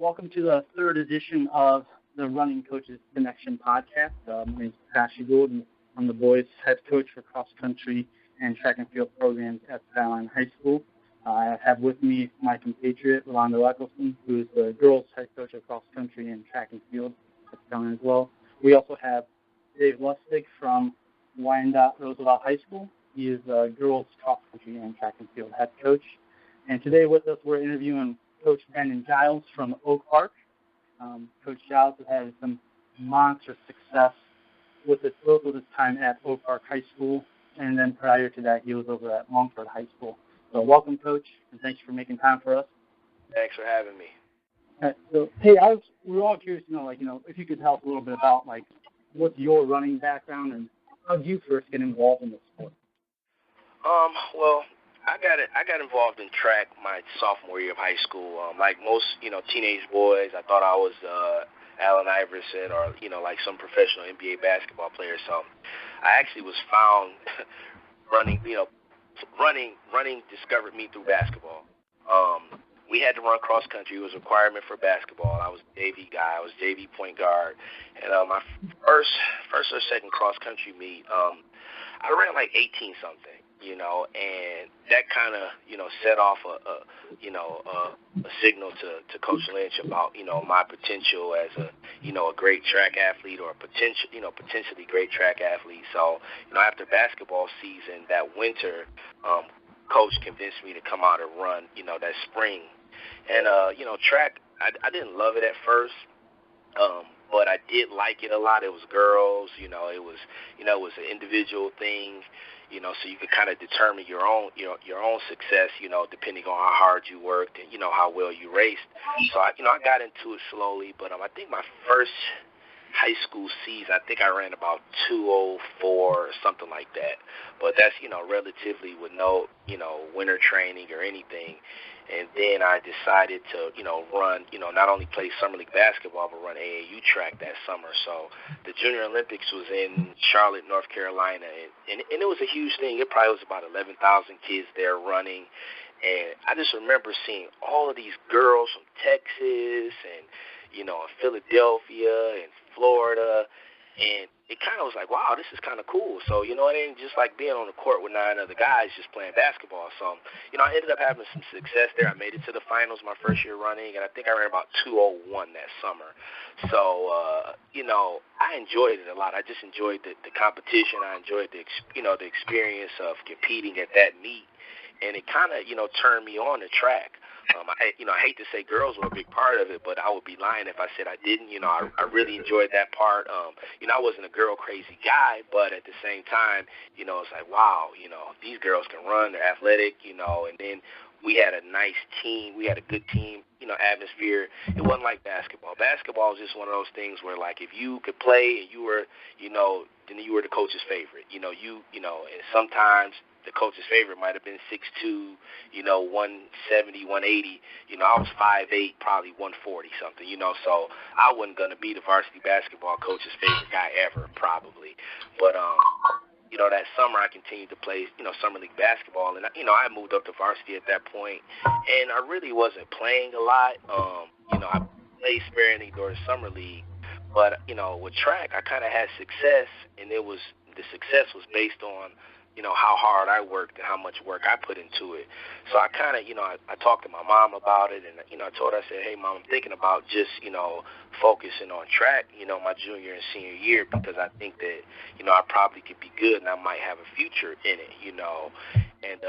Welcome to the third edition of the Running Coaches Connection podcast. My name is Pasha Gould, and I'm the boys' head coach for cross country and track and field programs at Skyline High School. I have with me my compatriot, Rolando Eccleston, who is the girls' head coach of cross country and track and field at Skyline as well. We also have Dave Lustig from Wyandotte Roosevelt High School. He is the girls' cross country and track and field head coach. And today with us, we're interviewing Coach Ben and Jiles from Oak Park. Coach Jiles has had some monster success with both of his time at Oak Park High School, and then prior to that, he was over at Longford High School. So welcome, Coach, and thanks for making time for us. Thanks for having me. So, hey, we were all curious to know, if you could tell us a little bit about, what's your running background and how did you first get involved in the sport? Well, I got involved in track my sophomore year of high school. Like most, teenage boys, I thought I was Allen Iverson or, like some professional NBA basketball player. So I actually was found running discovered me through basketball. We had to run cross country. It was a requirement for basketball. I was JV guy. I was JV point guard. And my first or second cross country meet, I ran like 18 something. And that kind of, set off a signal to Coach Lynch about, my potential as a great track athlete or potentially great track athlete. So, after basketball season that winter, Coach convinced me to come out and run, that spring. And, track, I didn't love it at first. But I did like it a lot. It was girls, it was an individual thing, so you could kind of determine your own success, depending on how hard you worked and, how well you raced. So, I got into it slowly, but I think my first high school season, I think I ran about 2:04 or something like that. But that's, relatively with no, winter training or anything. And then I decided to, run, not only play summer league basketball, but run AAU track that summer. So the Junior Olympics was in Charlotte, North Carolina, and it was a huge thing. It probably was about 11,000 kids there running. And I just remember seeing all of these girls from Texas and, Philadelphia and Florida. And it kind of was like, wow, this is kind of cool. So, it ain't just like being on the court with 9 other guys just playing basketball. So, I ended up having some success there. I made it to the finals my first year running, and I think I ran about 2:01 that summer. So, I enjoyed it a lot. I just enjoyed the competition. I enjoyed the experience of competing at that meet. And it kind of, turned me on the track. I hate to say girls were a big part of it, but I would be lying if I said I didn't. I really enjoyed that part. I wasn't a girl crazy guy, but at the same time, it's like, wow, these girls can run, they're athletic, and then we had a nice team. We had a good team, atmosphere. It wasn't like basketball. Basketball is just one of those things where, like, if you could play and you were, then you were the coach's favorite. And sometimes the coach's favorite might have been 6'2", 170, 180. I was 5'8", probably 140 something, so I wasn't going to be the varsity basketball coach's favorite guy ever, probably. But, that summer I continued to play, summer league basketball, and, I moved up to varsity at that point, and I really wasn't playing a lot. I played sparingly during summer league, but, with track, I kind of had success, and the success was based on, how hard I worked and how much work I put into it. So I kind of, I talked to my mom about it, and, I told her, I said, hey, Mom, I'm thinking about just, focusing on track, my junior and senior year, because I think that, I probably could be good and I might have a future in it, And,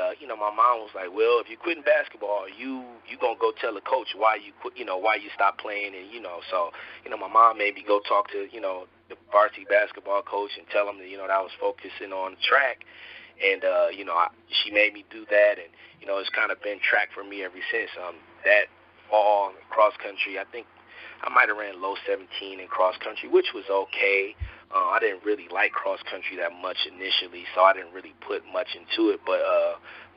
my mom was like, well, if you quit in basketball, you going to go tell the coach why you quit, why you stopped playing. And, so, my mom made me go talk to, the varsity basketball coach and tell him that, that I was focusing on track. And, she made me do that. And, it's kind of been track for me ever since. That fall cross country, I think I might have ran low 17 in cross country, which was okay. I didn't really like cross country that much initially, so I didn't really put much into it. But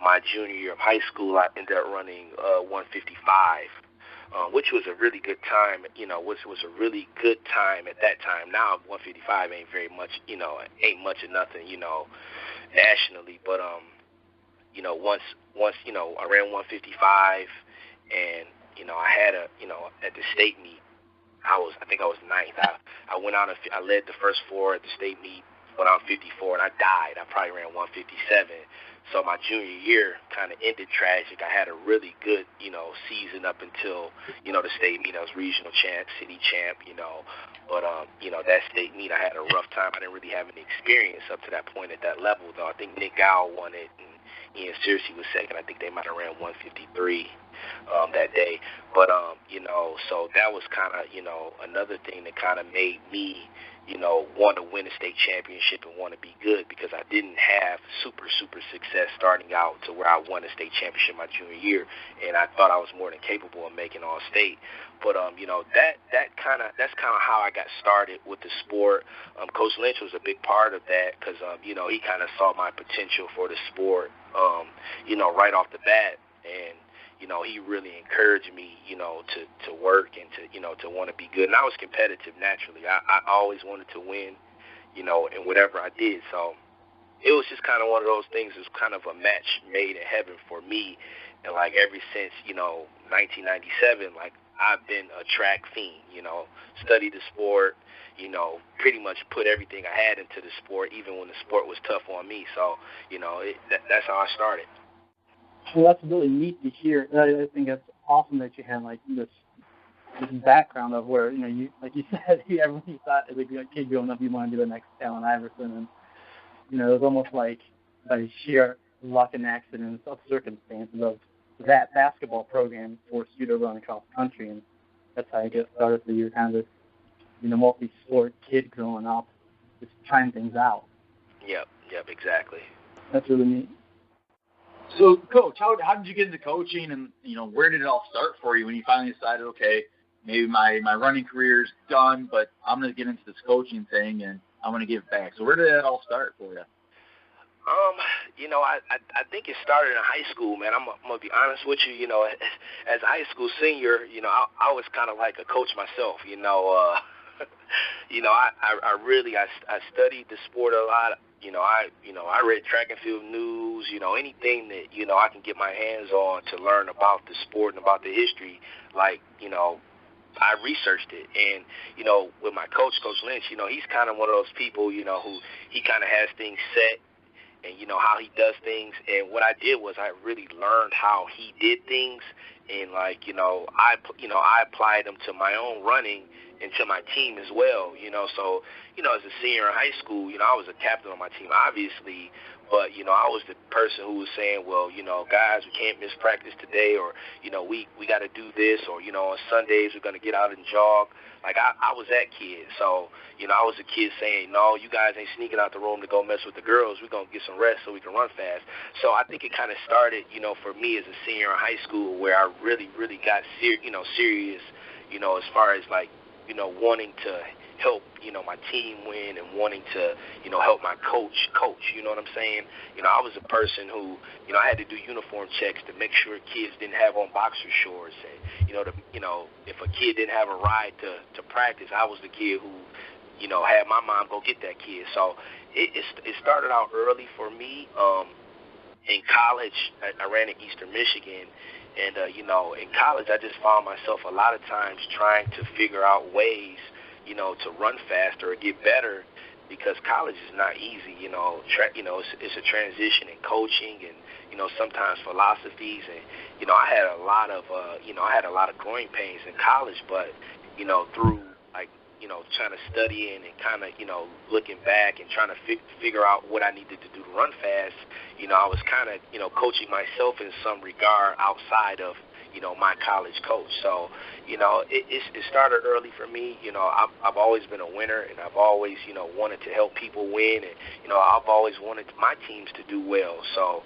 my junior year of high school, I ended up running 155, which was a really good time. Which was a really good time at that time. Now 155 ain't very much, ain't much of nothing, nationally. But once I ran 155, and I had at the state meet, I think I was ninth. I went out and I led the first four at the state meet, went out 54, and I died. I probably ran 157. So my junior year kind of ended tragic. I had a really good, season up until, the state meet. I was regional champ, city champ, But, that state meet, I had a rough time. I didn't really have any experience up to that point at that level, though. I think Nick Gow won it, and Ian Searcy was second. I think they might have ran 153 that day. But, so that was kind of, another thing that kind of made me, want to win a state championship and want to be good, because I didn't have super success starting out to where I won a state championship my junior year, and I thought I was more than capable of making All-State. But that's kind of how I got started with the sport. Coach Lynch was a big part of that, because he kind of saw my potential for the sport, right off the bat, and he really encouraged me, to work and to want to be good. And I was competitive naturally. I always wanted to win, in whatever I did. So it was just kind of one of those things. It was kind of a match made in heaven for me. And like ever since, 1997, like I've been a track fiend, studied the sport, pretty much put everything I had into the sport, even when the sport was tough on me. So, that's how I started. Well, that's really neat to hear. I think that's awesome that you had like this background of where you like you said everyone you thought as a kid growing up you wanted to be the next Allen Iverson, and it was almost like by sheer luck and accidents of circumstances of that basketball program forced you to run across the country, and that's how you get started. So you're kind of this multi-sport kid growing up, just trying things out. Yep, exactly. That's really neat. So, Coach, how did you get into coaching, and where did it all start for you when you finally decided, okay, maybe my running career is done, but I'm going to get into this coaching thing and I'm going to give back? So, where did that all start for you? I think it started in high school, man. I'm gonna be honest with you. As a high school senior, I was kind of like a coach myself. I studied the sport a lot. I read track and field news, anything that, I can get my hands on to learn about the sport and about the history. Like, I researched it. And, with my coach, Coach Lynch, he's kind of one of those people, who he kind of has things set and, how he does things. And what I did was I really learned how he did things. And, like, I applied them to my own running and to my team as well, So, as a senior in high school, I was a captain on my team, obviously, but, I was the person who was saying, well, guys, we can't miss practice today, or, we got to do this, or, on Sundays we're going to get out and jog. Like, I was that kid. So, I was a kid saying, no, you guys ain't sneaking out the room to go mess with the girls. We're going to get some rest so we can run fast. So I think it kind of started, for me as a senior in high school, where I really got serious, as far as, like, wanting to help, my team win and wanting to, help my coach, you know what I'm saying? I was a person who, I had to do uniform checks to make sure kids didn't have on boxer shorts. And, if a kid didn't have a ride to practice, I was the kid who, had my mom go get that kid. So it started out early for me. In college, I ran in Eastern Michigan. And, in college, I just found myself a lot of times trying to figure out ways, to run faster or get better, because college is not easy. It's a transition in coaching and, sometimes philosophies. And, I had a lot of growing pains in college, but, through, like, trying to study and kind of, looking back and trying to figure out what I needed to do to run fast, I was kind of, coaching myself in some regard outside of, my college coach. So, it started early for me. I've always been a winner, and I've always, wanted to help people win. And, I've always wanted my teams to do well. So,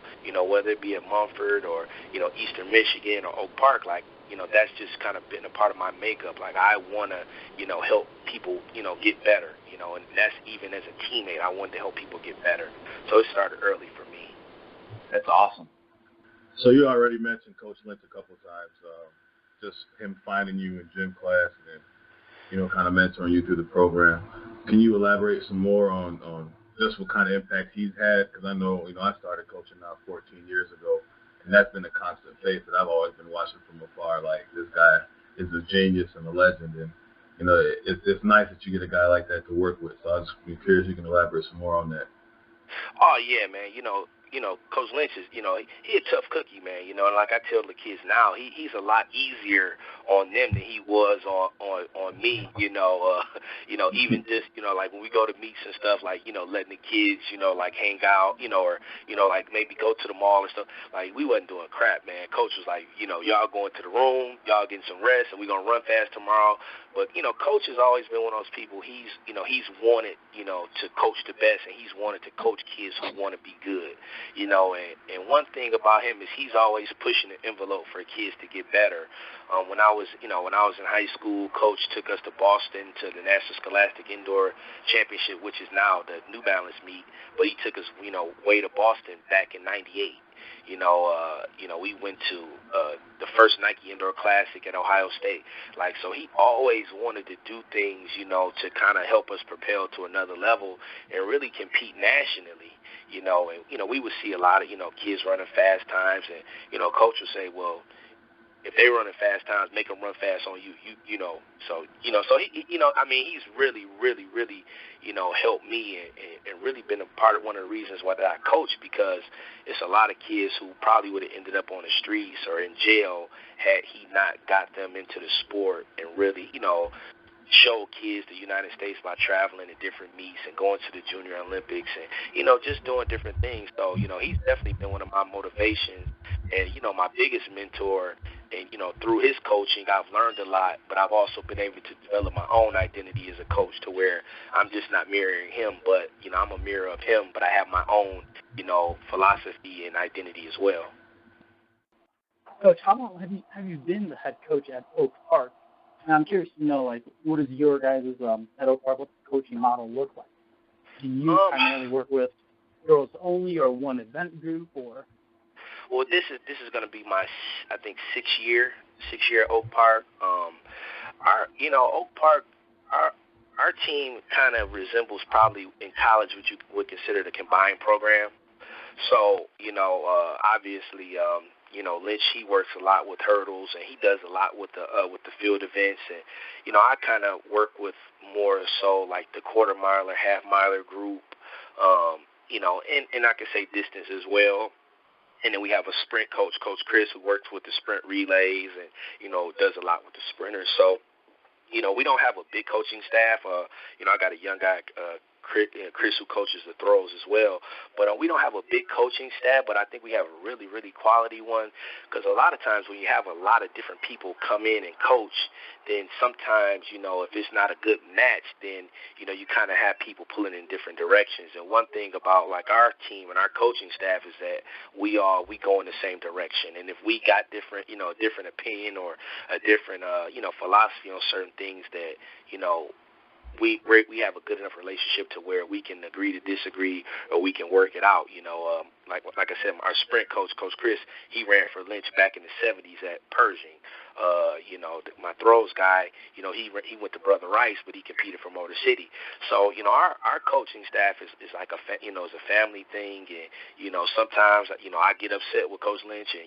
whether it be at Mumford or, Eastern Michigan or Oak Park, like, that's just kind of been a part of my makeup. Like, I want to, help people, get better, and that's even as a teammate. I wanted to help people get better. So it started early for me. That's awesome. So you already mentioned Coach Lynch a couple of times, just him finding you in gym class and then, kind of mentoring you through the program. Can you elaborate some more on just what kind of impact he's had? Because I know, I started coaching now 14 years ago, And that's been a constant face that I've always been watching from afar. Like, this guy is a genius and a legend. And, you know, it's nice that you get a guy like that to work with. So I was just curious if you can elaborate some more on that. Oh yeah, man. Coach Lynch is, he a tough cookie, man. And like I tell the kids now, he's a lot easier on them than he was on me. Even just, like when we go to meets and stuff, like, letting the kids, like hang out, or like maybe go to the mall and stuff. Like, we wasn't doing crap, man. Coach was like, y'all going to the room, y'all getting some rest, and we gonna run fast tomorrow. But Coach has always been one of those people. He's wanted, to coach the best, and he's wanted to coach kids who want to be good. And one thing about him is he's always pushing the envelope for kids to get better. When I was in high school, Coach took us to Boston to the National Scholastic Indoor Championship, which is now the New Balance meet. But he took us, way to Boston back in '98. We went to the first Nike Indoor Classic at Ohio State. Like, so he always wanted to do things, to kind of help us propel to another level and really compete nationally. And we would see a lot of, kids running fast times, and, Coach would say, well, if they running fast times, make them run fast on you. So he, he's really, really, really, helped me and really been a part of one of the reasons why that I coach, because it's a lot of kids who probably would have ended up on the streets or in jail had he not got them into the sport and really, show kids the United States by traveling to different meets and going to the Junior Olympics and, just doing different things. So, he's definitely been one of my motivations and, my biggest mentor. And, through his coaching, I've learned a lot, but I've also been able to develop my own identity as a coach to where I'm just not mirroring him, but, I'm a mirror of him, but I have my own, philosophy and identity as well. Coach, how long have you been the head coach at Oak Park? And I'm curious to know, like, what does your guys' at Oak Park, what's the coaching model look like? Do you primarily work with girls only or one event group, or? Well, this is going to be my, I think, sixth year at Oak Park. Oak Park, our team kind of resembles probably in college what you would consider the combined program. So, obviously, Lynch, he works a lot with hurdles, and he does a lot with the field events. And, I kind of work with more so like the quarter miler, half miler group, and I can say distance as well. And then we have a sprint coach, Coach Chris, who works with the sprint relays and, does a lot with the sprinters. So, we don't have a big coaching staff. I got a young guy, Chris, who coaches the throws as well. But we don't have a big coaching staff, but I think we have a really, really quality one, because a lot of times when you have a lot of different people come in and coach, then sometimes, if it's not a good match, then, you kind of have people pulling in different directions. And one thing about, like, our team and our coaching staff is that we go in the same direction. And if we got different, different opinion or a different, philosophy on certain things that, we have a good enough relationship to where we can agree to disagree, or we can work it out. Like I said, our sprint coach, Coach Chris, he ran for Lynch back in the 70s at Pershing. My throws guy, he went to Brother Rice, but he competed for Motor City. So, our coaching staff is like is a family thing. And, sometimes, I get upset with Coach Lynch, and,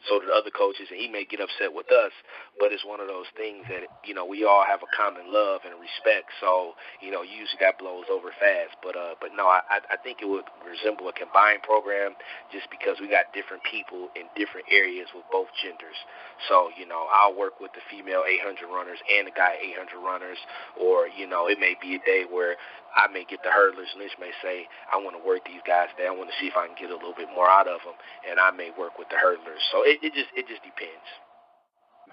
so do the other coaches, and he may get upset with us. But it's one of those things that, we all have a common love and respect. So, usually that blows over fast. But no, I think it would resemble a combined program just because we got different people in different areas with both genders. So, I'll work with the female 800 runners and the guy 800 runners, or, it may be a day where I may get the hurdlers. Lynch may say, I want to work these guys today. I want to see if I can get a little bit more out of them, and I may work with the hurdlers. So it just depends.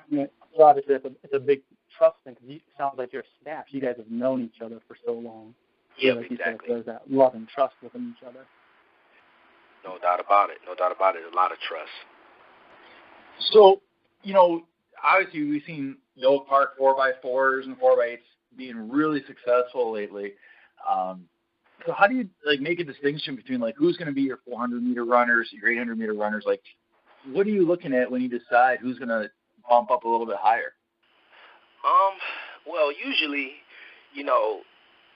Yeah, so obviously it's a big trust thing, because it sounds like your staff, you guys have known each other for so long. Yeah, like exactly. You said, there's that love and trust within each other. No doubt about it. A lot of trust. So, obviously we've seen the Oak Park 4x4s and 4x8s being really successful lately. So how do you make a distinction between who's going to be your 400-meter runners, your 800-meter runners? What are you looking at when you decide who's going to bump up a little bit higher? Well, usually,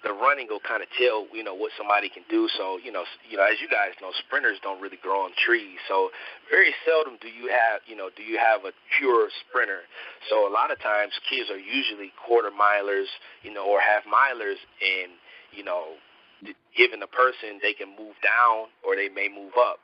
the running will kind of tell, what somebody can do. So, as you guys know, sprinters don't really grow on trees. So very seldom do you have a pure sprinter. So a lot of times kids are usually quarter milers, or half milers, and, given the person, they can move down or they may move up.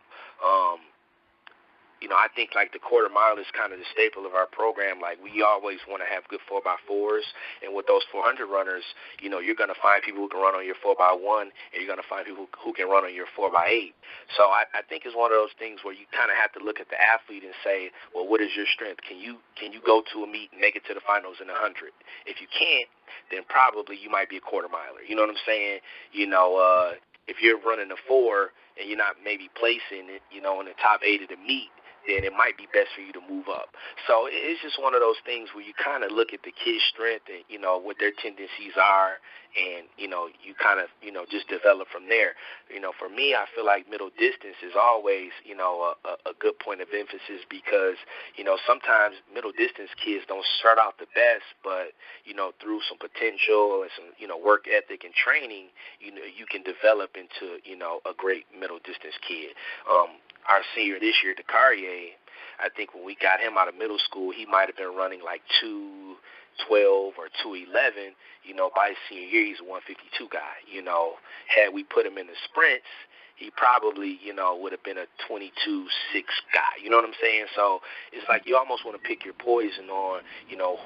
I think like the quarter mile is kind of the staple of our program. Like we always want to have good 4x4s, and with those 400 runners, you're going to find people who can run on your 4x1, and you're going to find people who can run on your 4x8. So I think it's one of those things where you kind of have to look at the athlete and say, well, what is your strength? Can you go to a meet and make it to the finals in 100? If you can't, then probably you might be a quarter miler. You know what I'm saying? If you're running a 4 and you're not maybe placing it, in the top 8 of the meet, then it might be best for you to move up. So it's just one of those things where you kind of look at the kid's strength and, what their tendencies are, and, you kind of, just develop from there. For me, I feel like middle distance is always, a good point of emphasis because, sometimes middle distance kids don't start out the best, but, through some potential and some, work ethic and training, you can develop into, a great middle distance kid. Our senior this year, Decarie, I think when we got him out of middle school, he might have been running like 2:12 or 2:11. By his senior year, he's a 152 guy. Had we put him in the sprints, he probably, would have been a 22.6 guy. You know what I'm saying? So it's like you almost want to pick your poison on,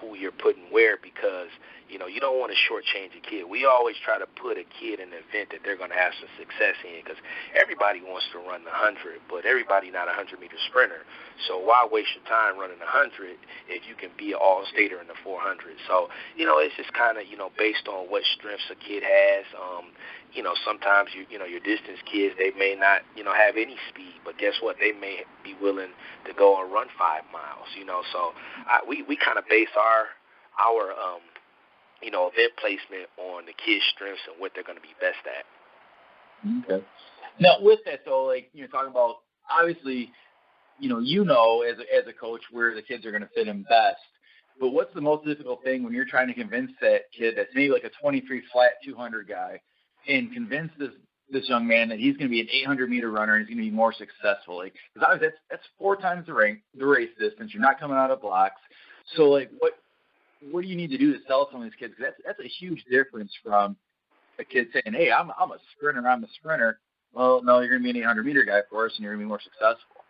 who you're putting where because, you don't want to shortchange a kid. We always try to put a kid in an event that they're going to have some success in because everybody wants to run the 100, but everybody not a 100-meter sprinter. So why waste your time running 100 if you can be an all-stater in the 400? So, it's just kind of, based on what strengths a kid has. Sometimes your distance kids, they may not, have any speed, but guess what? They may be willing to go and run 5 miles, So we kind of base our event placement on the kids' strengths and what they're going to be best at. Okay. Now, with that, though, like you're talking about, obviously, as a coach where the kids are going to fit in best. But what's the most difficult thing when you're trying to convince that kid that's maybe like a 23 flat 200 guy and convince this young man that he's going to be an 800-meter runner and he's going to be more successful? Like, because obviously that's 4 times the race distance. You're not coming out of blocks. So, like, what do you need to do to sell some of these kids? Because that's a huge difference from a kid saying, hey, I'm a sprinter, I'm a sprinter. Well, no, you're going to be an 800-meter guy for us and you're going to be more successful.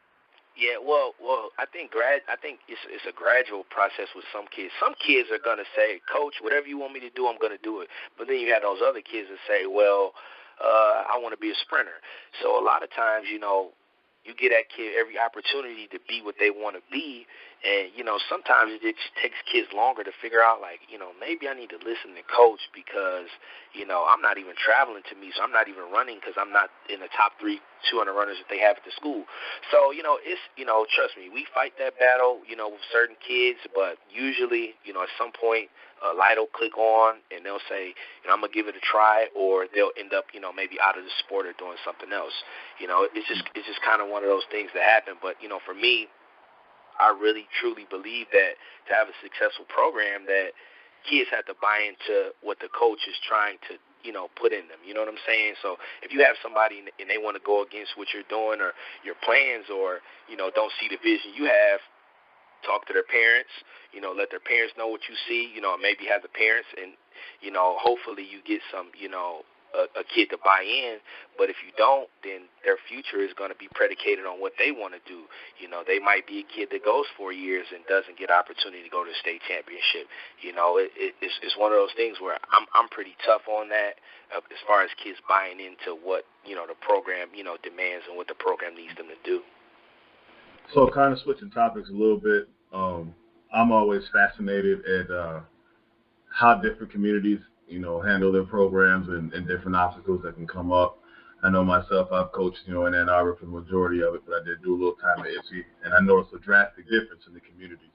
Yeah, well, I think it's a gradual process with some kids. Some kids are going to say, Coach, whatever you want me to do, I'm going to do it. But then you have those other kids that say, well, I want to be a sprinter. So a lot of times, you get that kid every opportunity to be what they want to be. And, sometimes it just takes kids longer to figure out, like, maybe I need to listen to Coach because, I'm not even traveling to meet, so I'm not even running because I'm not in the top 200 runners that they have at the school. So, it's, trust me, we fight that battle, with certain kids, but usually, at some point, a light will click on and they'll say, I'm going to give it a try, or they'll end up, maybe out of the sport or doing something else. It's just kind of one of those things that happen. But, for me, I really, truly believe that to have a successful program that kids have to buy into what the coach is trying to, put in them. You know what I'm saying? So if you have somebody and they want to go against what you're doing or your plans or, don't see the vision you have, talk to their parents, let their parents know what you see, maybe have the parents and, hopefully you get some, a kid to buy in. But if you don't, then their future is going to be predicated on what they want to do. They might be a kid that goes 4 years and doesn't get opportunity to go to the state championship. It's one of those things where I'm pretty tough on that as far as kids buying into what, the program, demands and what the program needs them to do. So kind of switching topics a little bit, I'm always fascinated at how different communities, handle their programs and different obstacles that can come up. I know myself, I've coached, in Ann Arbor for the majority of it, but I did do a little time at ISSE, and I noticed a drastic difference in the communities.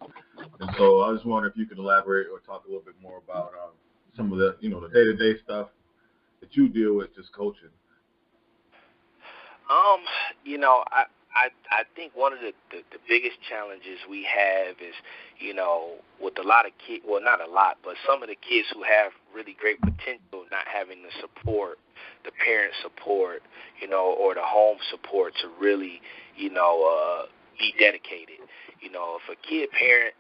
And so I was wondering if you could elaborate or talk a little bit more about some of the, the day-to-day stuff that you deal with just coaching. I think one of the biggest challenges we have is, with a lot of kids, well, not a lot, but some of the kids who have really great potential not having the support, the parent support, or the home support to really, be dedicated. If a kid parent,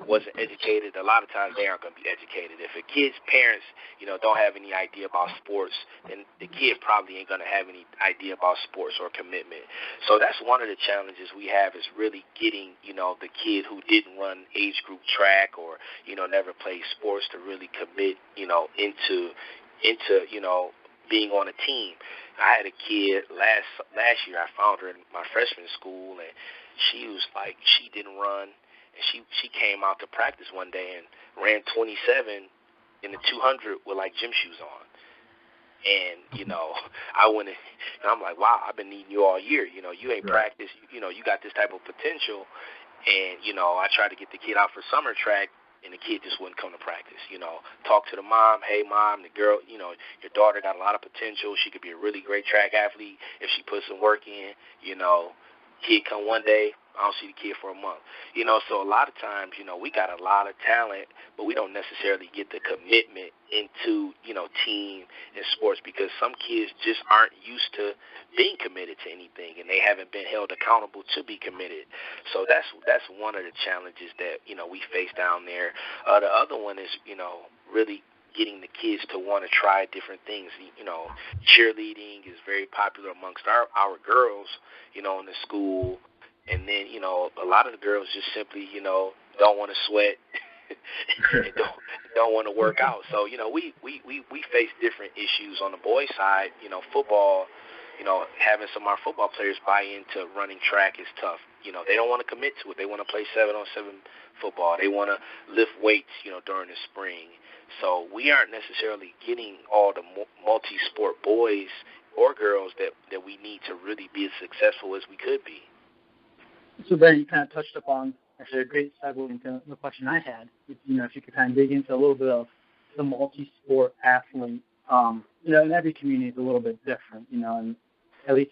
wasn't educated, a lot of times they aren't going to be educated. If a kid's parents, don't have any idea about sports, then the kid probably ain't going to have any idea about sports or commitment. So that's one of the challenges we have is really getting, the kid who didn't run age group track or, never played sports to really commit, into being on a team. I had a kid last year. I found her in my freshman school, and she was like, she didn't run, and she came out to practice one day and ran 27 in the 200 with like gym shoes on. And I went, and I'm like, wow, I've been needing you all year. You ain't practiced. You got this type of potential, and I tried to get the kid out for summer track. And the kid just wouldn't come to practice, Talk to the mom. Hey, mom, the girl, your daughter got a lot of potential. She could be a really great track athlete if she puts some work in, Kid come one day, I don't see the kid for a month. So a lot of times, we got a lot of talent, but we don't necessarily get the commitment into, team and sports because some kids just aren't used to being committed to anything and they haven't been held accountable to be committed. So that's one of the challenges that, we face down there. The other one is, really getting the kids to want to try different things. Cheerleading is very popular amongst our girls, in the school. And then, a lot of the girls just simply, don't want to sweat and don't want to work out. So, we face different issues on the boys' side. Football, having some of our football players buy into running track is tough. They don't want to commit to it. They want to play 7-on-7 football. They want to lift weights, during the spring. So we aren't necessarily getting all the multi-sport boys or girls that we need to really be as successful as we could be. So Ben, you kind of touched upon actually a great segue into the question I had. If you could kind of dig into a little bit of the multi-sport athlete. And every community is a little bit different, and at least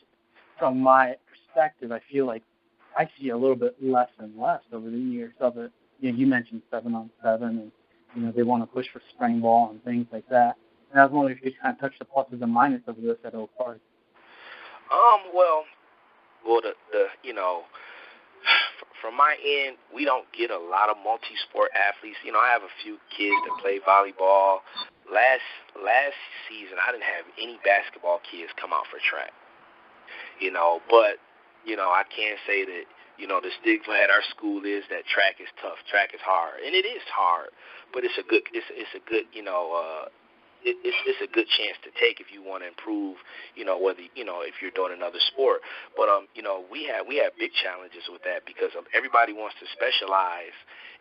from my perspective, I feel like I see a little bit less and less over the years of it. You mentioned 7-on-7 and, they want to push for spring ball and things like that. And I was wondering if you could kind of touch the pluses and minuses of this at Oak Park. Well, from my end, we don't get a lot of multi-sport athletes. I have a few kids that play volleyball. Last season, I didn't have any basketball kids come out for track. But I can say that the stigma at our school is that track is tough, track is hard, and it is hard. But it's a good it's a good chance to take if you want to improve, whether, if you're doing another sport. But, we have big challenges with that because everybody wants to specialize,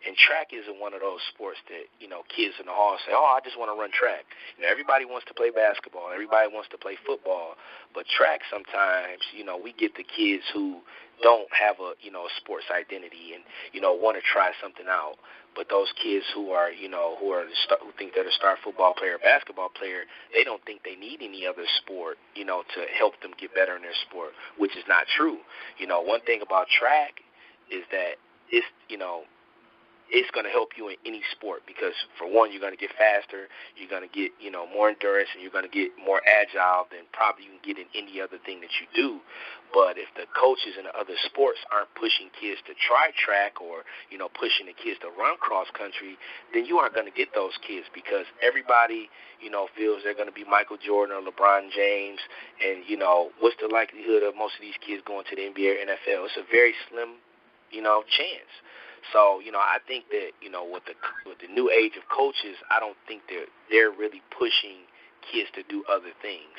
and track isn't one of those sports that, kids in the hall say, oh, I just want to run track. Everybody wants to play basketball. Everybody wants to play football. But track sometimes, we get the kids who don't have a sports identity and, want to try something out. But those kids who are, who think they're a star football player, basketball player, they don't think they need any other sport, to help them get better in their sport, which is not true. One thing about track is that it's going to help you in any sport because, for one, you're going to get faster, you're going to get, more endurance, and you're going to get more agile than probably you can get in any other thing that you do. But if the coaches in the other sports aren't pushing kids to try track or, pushing the kids to run cross-country, then you aren't going to get those kids because everybody, feels they're going to be Michael Jordan or LeBron James. And, what's the likelihood of most of these kids going to the NBA or NFL? It's a very slim, chance. So, I think that, with the new age of coaches, I don't think they're really pushing kids to do other things.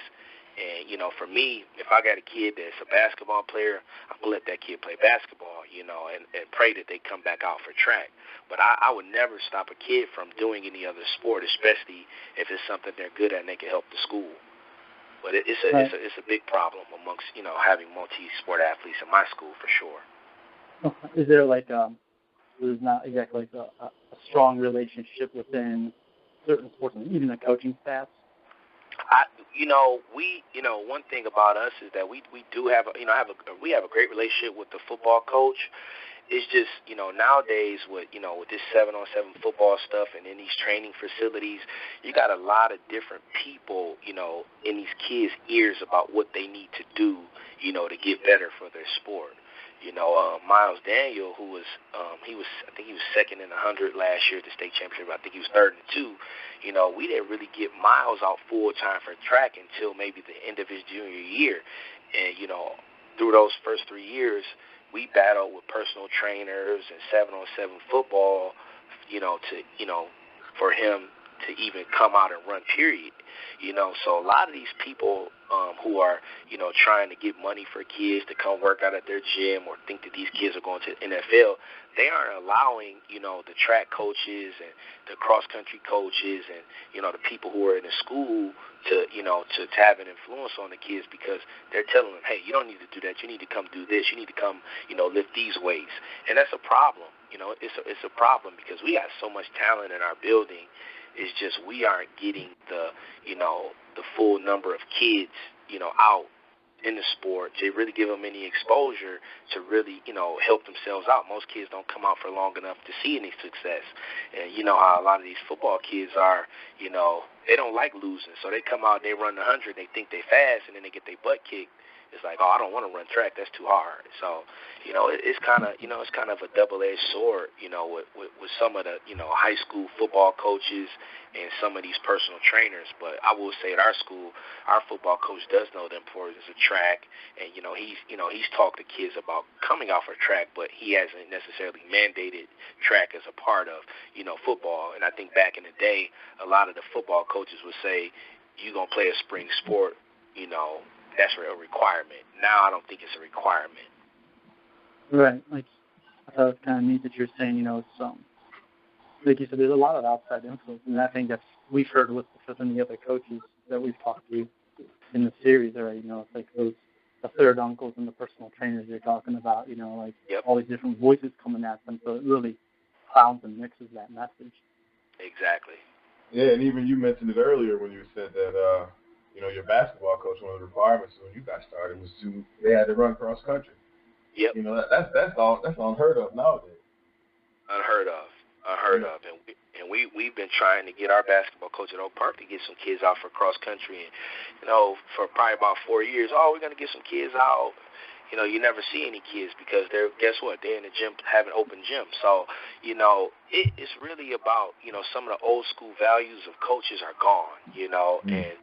And, for me, if I got a kid that's a basketball player, I'm going to let that kid play basketball, and pray that they come back out for track. But I would never stop a kid from doing any other sport, especially if it's something they're good at and they can help the school. But it's a big problem amongst, having multi-sport athletes in my school for sure. Is there there's not exactly a strong relationship within certain sports, even the coaching staff? One thing about us is that we do have we have a great relationship with the football coach, it's just, nowadays with this 7-on-7 football stuff and in these training facilities, you got a lot of different people, in these kids' ears about what they need to do, to get better for their sport. Miles Daniel, who was, I think he was second in the 100 last year at the state championship. I think he was third in the 2. We didn't really get Miles out full time for track until maybe the end of his junior year. And, through those first 3 years, we battled with personal trainers and 7-on-7 football, for him to even come out and run, period. So a lot of these people who are, trying to get money for kids to come work out at their gym or think that these kids are going to the NFL, they aren't allowing, the track coaches and the cross-country coaches and, the people who are in the school to have an influence on the kids, because they're telling them, hey, you don't need to do that. You need to come do this. You need to come, lift these weights. And that's a problem. It's a problem because we got so much talent in our building. It's just we aren't getting the full number of kids, out in the sport to really give them any exposure to really, help themselves out. Most kids don't come out for long enough to see any success. And you know how a lot of these football kids are, they don't like losing. So they come out and they run the 100, they think they fast, and then they get their butt kicked. It's like, oh, I don't want to run track. That's too hard. So, it's kind of, it's kind of a double-edged sword, with some of the, high school football coaches and some of these personal trainers. But I will say at our school, our football coach does know the importance of track, and he's talked to kids about coming off of track, but he hasn't necessarily mandated track as a part of, football. And I think back in the day, a lot of the football coaches would say, you're going to play a spring sport, that's a requirement. Now I don't think it's a requirement. Right. Like, I thought it was kind of neat that you're saying, it's, like you said, there's a lot of outside influence, and I think we've heard with some of the other coaches that we've talked to in the series already, it's like the third uncles and the personal trainers you're talking about, Yep. all these different voices coming at them, so it really clouds and mixes that message. Exactly. Yeah, and even you mentioned it earlier when you said that, your basketball coach, one of the requirements when you got started was they had to run cross country. Yep. That's unheard of nowadays. Unheard of. And we've been trying to get our basketball coach at Oak Park to get some kids out for cross country, and for probably about 4 years. Oh, we're gonna get some kids out. You never see any kids because guess what? They're in the gym, having open gym. So, it's really about, some of the old school values of coaches are gone, and,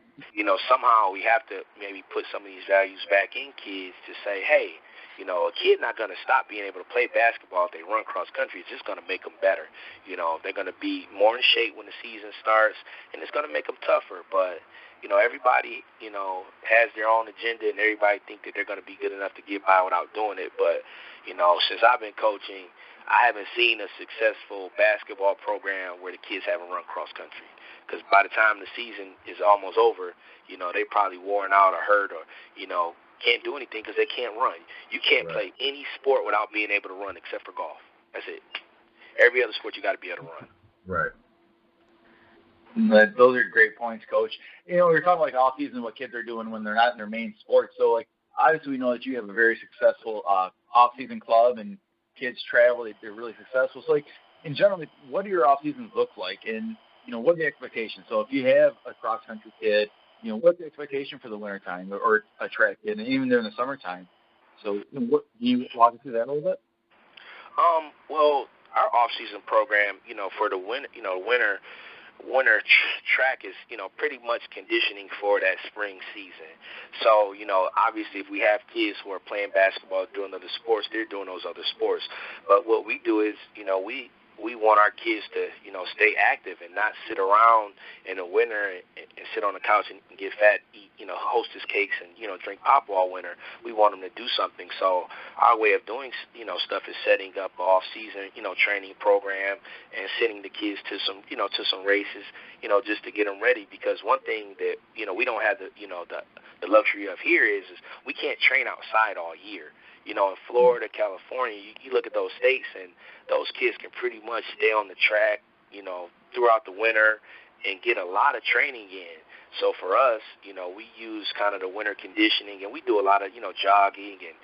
somehow we have to maybe put some of these values back in kids to say, hey, a kid not going to stop being able to play basketball if they run cross country. It's just going to make them better. They're going to be more in shape when the season starts, and it's going to make them tougher. But, everybody, has their own agenda, and everybody think that they're going to be good enough to get by without doing it. But, since I've been coaching, I haven't seen a successful basketball program where the kids haven't run cross country. Because by the time the season is almost over, they probably worn out or hurt or, can't do anything because they can't run. You can't play any sport without being able to run except for golf. That's it. Every other sport you got to be able to run. Right. Those are great points, Coach. We're talking like off season, what kids are doing when they're not in their main sport. So, like, obviously we know that you have a very successful off season club and kids travel. They're really successful. So, like, in general, what do your off seasons look like? And what are the expectations? So, if you have a cross country kid, what's the expectation for the wintertime or a track kid, and even during the summertime? So, what do you walk us through that a little bit? Well, our off-season program, for the winter track is, pretty much conditioning for that spring season. So, obviously if we have kids who are playing basketball, doing other sports, they're doing those other sports. But what we do is, we want our kids to, stay active and not sit around in the winter and sit on the couch and get fat, eat, Hostess cakes and, drink pop all winter. We want them to do something. So our way of doing, stuff is setting up an off-season, training program and sending the kids to some, to some races, just to get them ready. Because one thing that, we don't have the luxury of here is we can't train outside all year. In Florida, California, you look at those states and those kids can pretty much stay on the track, throughout the winter and get a lot of training in. So for us, we use kind of the winter conditioning, and we do a lot of, jogging and,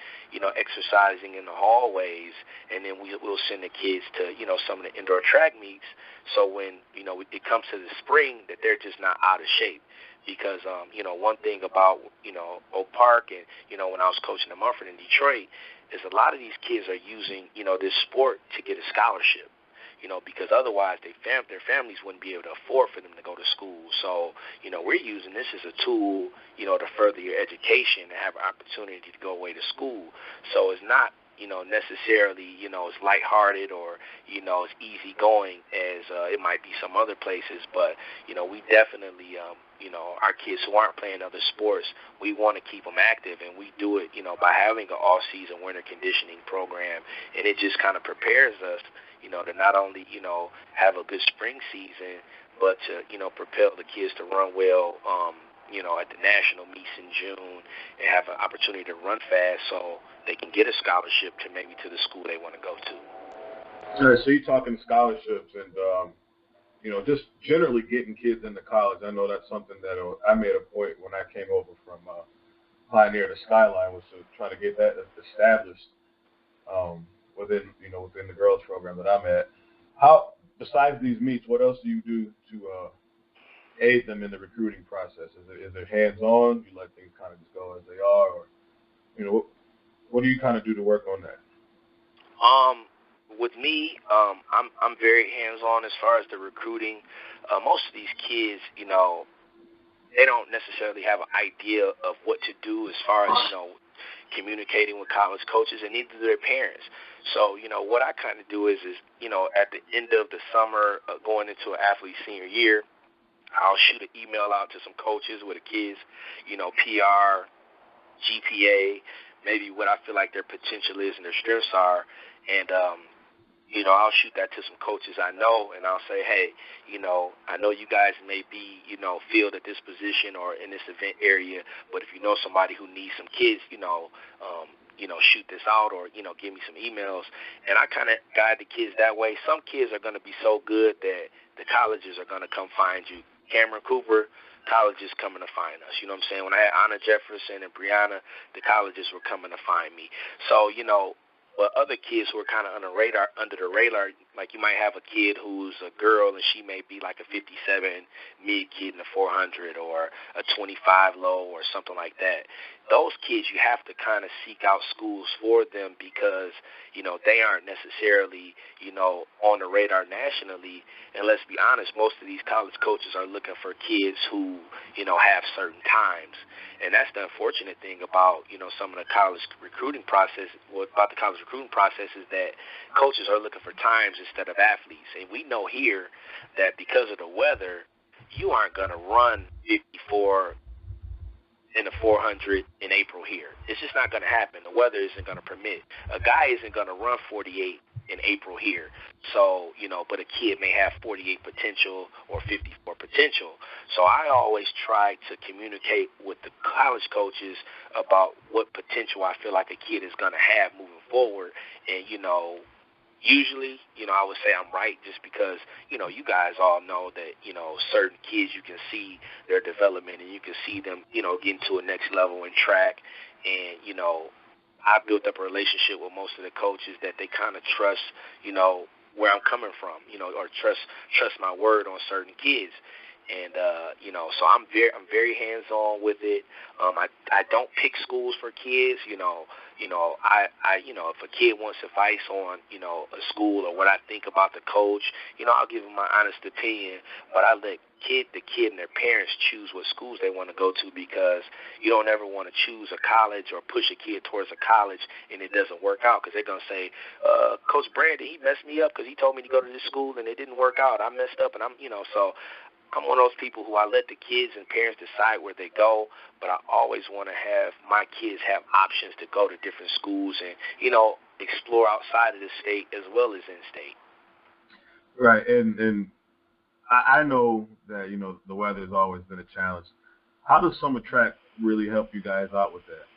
exercising in the hallways, and then we'll send the kids to, some of the indoor track meets. So when, it comes to the spring, that they're just not out of shape. Because, one thing about, Oak Park and, when I was coaching in Mumford in Detroit, is a lot of these kids are using, this sport to get a scholarship. Because otherwise their families wouldn't be able to afford for them to go to school. So, we're using this as a tool, to further your education and have an opportunity to go away to school. So it's not, necessarily, it's lighthearted or, it's easygoing as it might be some other places. But, we definitely, our kids who aren't playing other sports, we want to keep them active, and we do it, by having an all-season winter conditioning program, and it just kind of prepares us, to not only, have a good spring season, but to, propel the kids to run well, at the national meets in June and have an opportunity to run fast so they can get a scholarship to maybe to the school they want to go to. All right, so you're talking scholarships and, just generally getting kids into college. I know that's something that I made a point when I came over from Pioneer to Skyline, was to try to get that established within the girls program that I'm at. How, besides these meets, what else do you do to aid them in the recruiting process? Is it hands-on? You let things kind of just go as they are, or what do you kind of do to work on that? With me, I'm very hands-on as far as the recruiting. Most of these kids, they don't necessarily have an idea of what to do as far as communicating with college coaches, and neither do their parents. So, what I kind of do is at the end of the summer, going into an athlete's senior year, I'll shoot an email out to some coaches with the kids, PR, GPA, maybe what I feel like their potential is and their strengths are, and I'll shoot that to some coaches I know, and I'll say, hey, I know you guys may be, filled at this position or in this event area, but if you know somebody who needs some kids, shoot this out or, give me some emails. And I kind of guide the kids that way. Some kids are going to be so good that the colleges are going to come find you. Cameron Cooper, colleges coming to find us. You know what I'm saying? When I had Anna Jefferson and Brianna, the colleges were coming to find me. So, but other kids who are kind of under the radar, like you might have a kid who's a girl and she may be like a 57 mid kid in the 400 or a 25 low or something like that. Those kids, you have to kind of seek out schools for them because, they aren't necessarily, on the radar nationally. And let's be honest, most of these college coaches are looking for kids who, have certain times. And that's the unfortunate thing about, some of the college recruiting process, about the college recruiting process is that coaches are looking for times instead of athletes. And we know here that because of the weather, you aren't going to run 54 in the 400 in April here. It's just not going to happen. The weather isn't going to permit. A guy isn't going to run 48 in April here. So, but a kid may have 48 potential or 54 potential. So I always try to communicate with the college coaches about what potential I feel like a kid is going to have moving forward. And, usually, I would say I'm right just because, you guys all know that, certain kids, you can see their development and you can see them, getting to a next level in track. And, I built up a relationship with most of the coaches that they kind of trust, where I'm coming from, or trust my word on certain kids. And, so I'm very hands-on with it. I don't pick schools for kids, if a kid wants advice on, a school or what I think about the coach, I'll give them my honest opinion, but I let the kid and their parents choose what schools they want to go to because you don't ever want to choose a college or push a kid towards a college and it doesn't work out because they're going to say, Coach Brandon, he messed me up because he told me to go to this school and it didn't work out. I messed up and so I'm one of those people who I let the kids and parents decide where they go, but I always want to have my kids have options to go to different schools and, explore outside of the state as well as in-state. Right, and I know that, the weather has always been a challenge. How does summer track really help you guys out with that?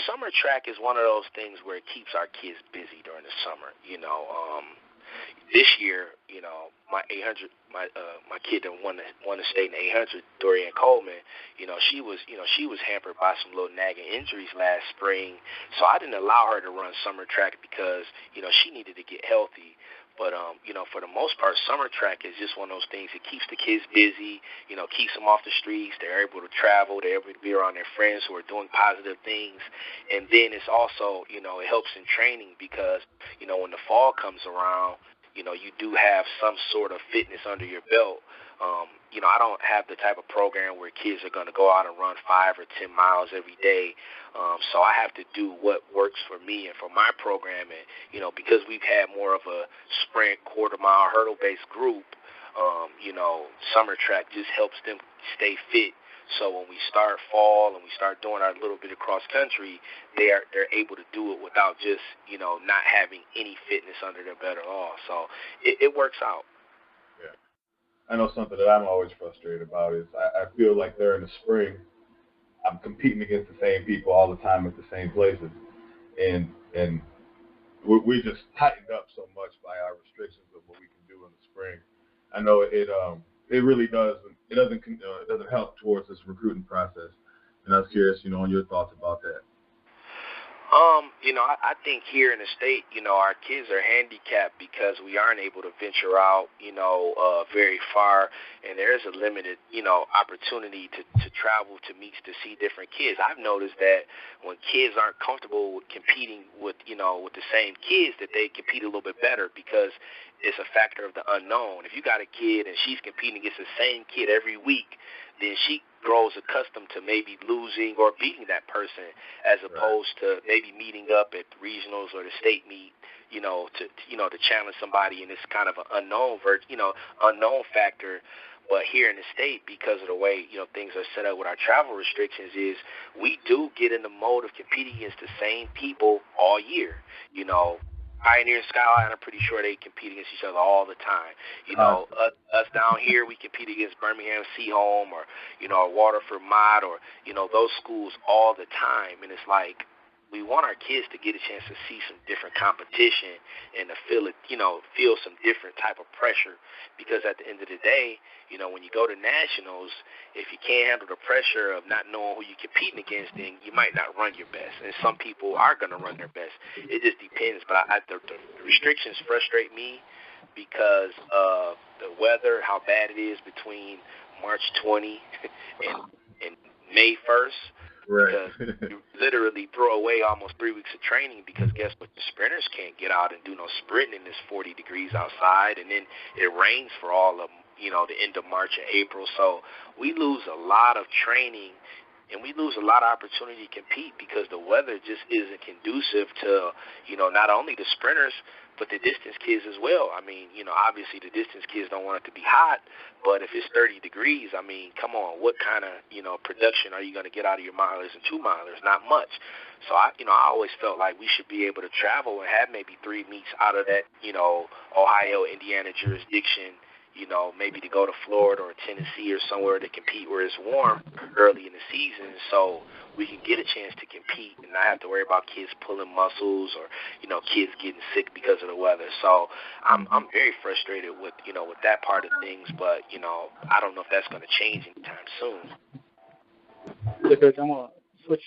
Summer track is one of those things where it keeps our kids busy during the summer, this year, my 800, my kid that won the state in 800, Dorian Coleman, she was hampered by some little nagging injuries last spring, so I didn't allow her to run summer track because, she needed to get healthy. But, for the most part, summer track is just one of those things. It keeps the kids busy, keeps them off the streets. They're able to travel. They're able to be around their friends who are doing positive things. And then it's also, it helps in training because, when the fall comes around, you do have some sort of fitness under your belt. I don't have the type of program where kids are going to go out and run 5 or 10 miles every day. So I have to do what works for me and for my programming. Because we've had more of a sprint, quarter-mile, hurdle-based group, summer track just helps them stay fit. So when we start fall and we start doing our little bit of cross-country, they're able to do it without just, not having any fitness under their belt at all. So it works out. Yeah. I know something that I'm always frustrated about is I feel like during the spring, I'm competing against the same people all the time at the same places. And we just tightened up so much by our restrictions of what we can do in the spring. I know it really doesn't help towards this recruiting process. And I was curious, on your thoughts about that. I think here in the state, our kids are handicapped because we aren't able to venture out, very far, and there's a limited, opportunity to travel to meets to see different kids. I've noticed that when kids aren't comfortable with competing with, with the same kids, that they compete a little bit better because it's a factor of the unknown. If you got a kid and she's competing against the same kid every week, then she grows accustomed to maybe losing or beating that person as opposed to maybe meeting up at the regionals or the state meet, to challenge somebody in this kind of an unknown factor. But here in the state, because of the way, things are set up with our travel restrictions, is we do get in the mode of competing against the same people all year. Pioneer and Skyline, I'm pretty sure they compete against each other all the time. Us down here, we compete against Birmingham Seaholm or, Waterford Mott or, those schools all the time. And it's like we want our kids to get a chance to see some different competition and to feel some different type of pressure. Because at the end of the day, when you go to nationals, if you can't handle the pressure of not knowing who you're competing against, then you might not run your best. And some people are going to run their best. It just depends. But the restrictions frustrate me because of the weather, how bad it is between March 20 and May 1st. Right. Because you literally throw away almost 3 weeks of training because guess what? The sprinters can't get out and do no sprinting. It's 40 degrees outside, and then it rains for all of them, the end of March and April. So we lose a lot of training, and we lose a lot of opportunity to compete because the weather just isn't conducive to, not only the sprinters, but the distance kids as well. I mean, obviously the distance kids don't want it to be hot, but if it's 30 degrees, I mean, come on, what kind of, production are you going to get out of your milers and 2 milers? Not much. So, I always felt like we should be able to travel and have maybe 3 meets out of that, Ohio, Indiana jurisdiction, maybe to go to Florida or Tennessee or somewhere to compete where it's warm early in the season so we can get a chance to compete and not have to worry about kids pulling muscles or, kids getting sick because of the weather. So I'm very frustrated with, with that part of things, but, I don't know if that's going to change anytime soon. So, Coach, I'm going to switch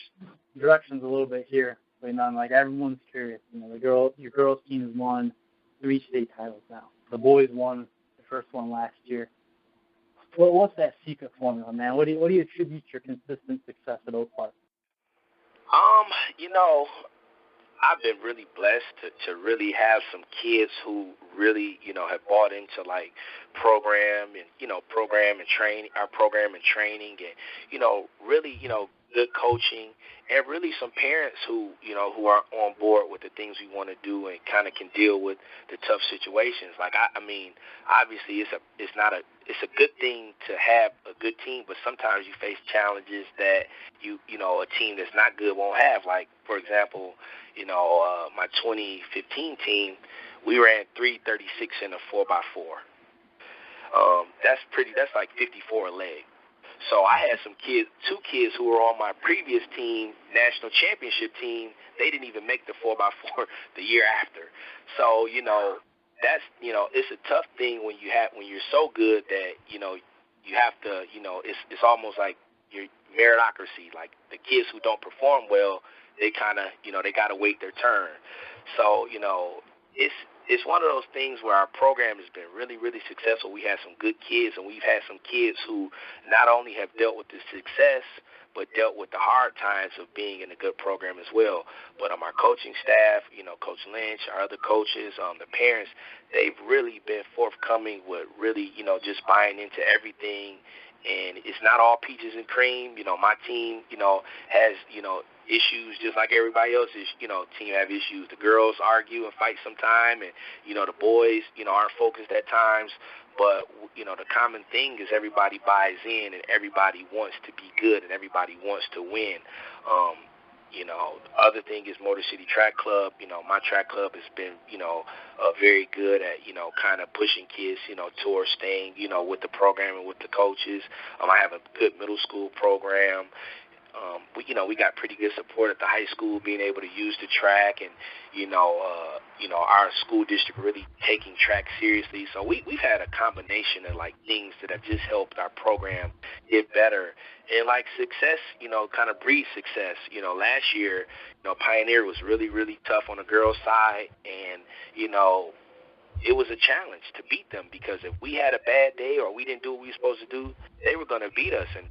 directions a little bit here. Like everyone's curious. Your girls' team has won 3 state titles now. The boys won first one last year. What's that secret formula, man? What do you attribute your consistent success at Oak Park? I've been really blessed to really have some kids who really, have bought into like program and training, our program and training and, really, good coaching and really some parents who are on board with the things we want to do and kind of can deal with the tough situations. Like, I mean, obviously it's a good thing to have a good team, but sometimes you face challenges that a team that's not good won't have. Like, for example, my 2015 team, we ran 336 in a 4x4. That's like 54 a leg. So I had 2 kids who were on my previous team, national championship team. They didn't even make the 4x4 the year after. So, that's, it's a tough thing when you're so good that, you have to, it's almost like your meritocracy. Like the kids who don't perform well, they kind of, they got to wait their turn. So, it's one of those things where our program has been really, really successful. We have some good kids, and we've had some kids who not only have dealt with the success, but dealt with the hard times of being in a good program as well. But our coaching staff, Coach Lynch, our other coaches, the parents, they've really been forthcoming with really, just buying into everything. And it's not all peaches and cream. My team, has, issues just like everybody else's, team have issues. The girls argue and fight sometime, and, the boys, aren't focused at times. But, the common thing is everybody buys in, and everybody wants to be good, and everybody wants to win. Other thing is Motor City Track Club. My track club has been, very good at, kind of pushing kids, towards staying, with the program and with the coaches. I have a good middle school program. We got pretty good support at the high school, being able to use the track, and our school district really taking track seriously. So we've had a combination of like things that have just helped our program get better, and like success, kind of breeds success. Last year, Pioneer was really, really tough on the girls' side, and it was a challenge to beat them, because if we had a bad day or we didn't do what we were supposed to do, they were going to beat us. And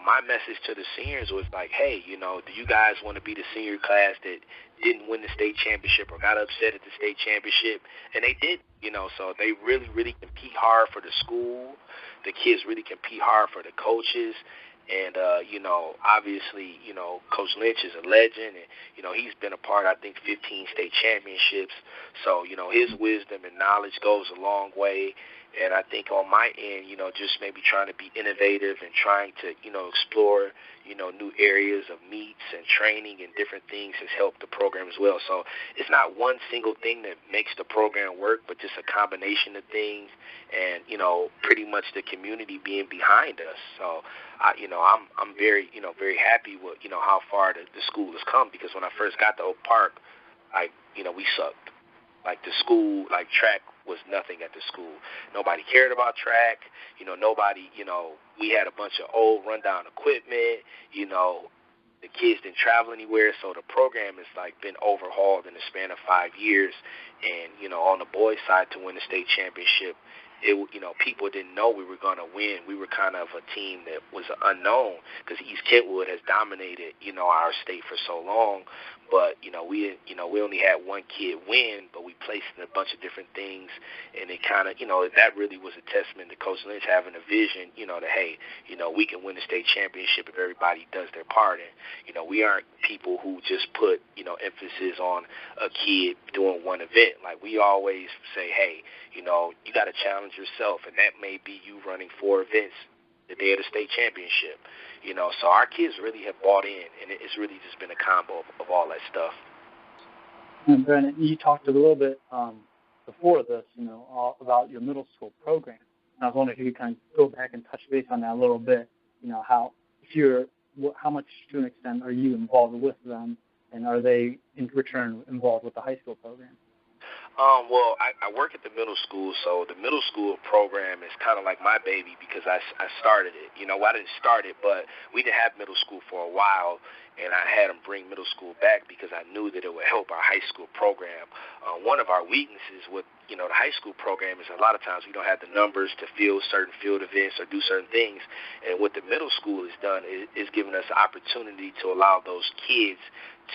my message to the seniors was like, hey, do you guys want to be the senior class that didn't win the state championship or got upset at the state championship? And they did, so they really, really compete hard for the school. The kids really compete hard for the coaches. And, obviously, Coach Lynch is a legend, and, he's been a part, I think, 15 state championships. So, his wisdom and knowledge goes a long way. And I think on my end, just maybe trying to be innovative and trying to, explore, new areas of meets and training and different things has helped the program as well. So it's not one single thing that makes the program work, but just a combination of things, and, pretty much the community being behind us. So, I'm very, very happy with, how far the school has come, because when I first got to Oak Park, we sucked. Like the school, like track was nothing at the school. Nobody cared about track. Nobody, we had a bunch of old rundown equipment. The kids didn't travel anywhere. So the program has like been overhauled in the span of 5 years. And, on the boys' side, to win the state championship, people didn't know we were going to win. We were kind of a team that was unknown, because East Kentwood has dominated, our state for so long. But, we only had one kid win, but we placed in a bunch of different things. And it kind of, that really was a testament to Coach Lynch having a vision, that, hey, we can win the state championship if everybody does their part. And, we aren't people who just put, emphasis on a kid doing one event. Like, we always say, hey, you got to challenge yourself, and that may be you running 4 events the day of the state championship. So our kids really have bought in, and it's really just been a combo of all that stuff. And Brandon, you talked a little bit before this, all about your middle school program. And I was wondering if you could kind of go back and touch base on that a little bit. How much to an extent are you involved with them, and are they in return involved with the high school program? Well, I work at the middle school, so the middle school program is kind of like my baby, because I started it. I didn't start it, but we didn't have middle school for a while, and I had them bring middle school back because I knew that it would help our high school program. One of our weaknesses with, the high school program is a lot of times we don't have the numbers to field certain field events or do certain things, and what the middle school has done is given us an opportunity to allow those kids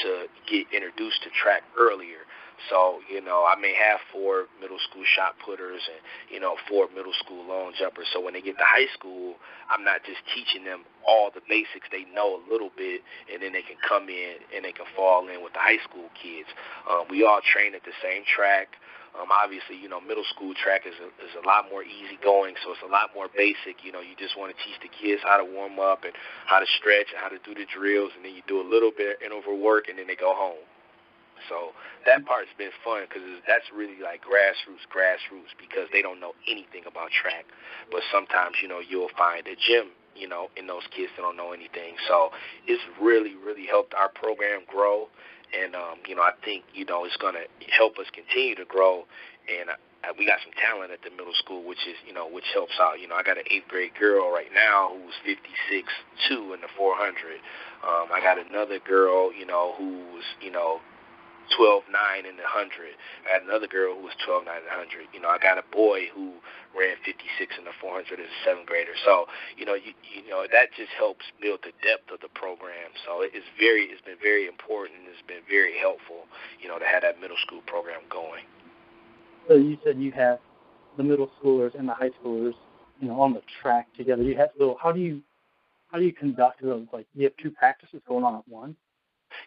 to get introduced to track earlier. So, I may have 4 middle school shot putters and, 4 middle school long jumpers. So when they get to high school, I'm not just teaching them all the basics. They know a little bit, and then they can come in and they can fall in with the high school kids. We all train at the same track. Obviously, middle school track is a lot more easygoing, so it's a lot more basic. You just want to teach the kids how to warm up and how to stretch and how to do the drills, and then you do a little bit of interval work, and then they go home. So that part's been fun, because that's really like grassroots, because they don't know anything about track. But sometimes, you'll find a gym, in those kids that don't know anything. So it's really, really helped our program grow. And, I think, it's going to help us continue to grow. And we got some talent at the middle school, which helps out. I got an 8th grade girl right now who's 56.2 in the 400. I got another girl, who's 12.9 in the 100. I had another girl who was 12.9 in the 100. I got a boy who ran 56 in the 400 as a 7th grader. So, that just helps build the depth of the program. So it's been very important. It's been very helpful, to have that middle school program going. So you said you have the middle schoolers and the high schoolers, on the track together. So how do you conduct those? Like, you have 2 practices going on at once?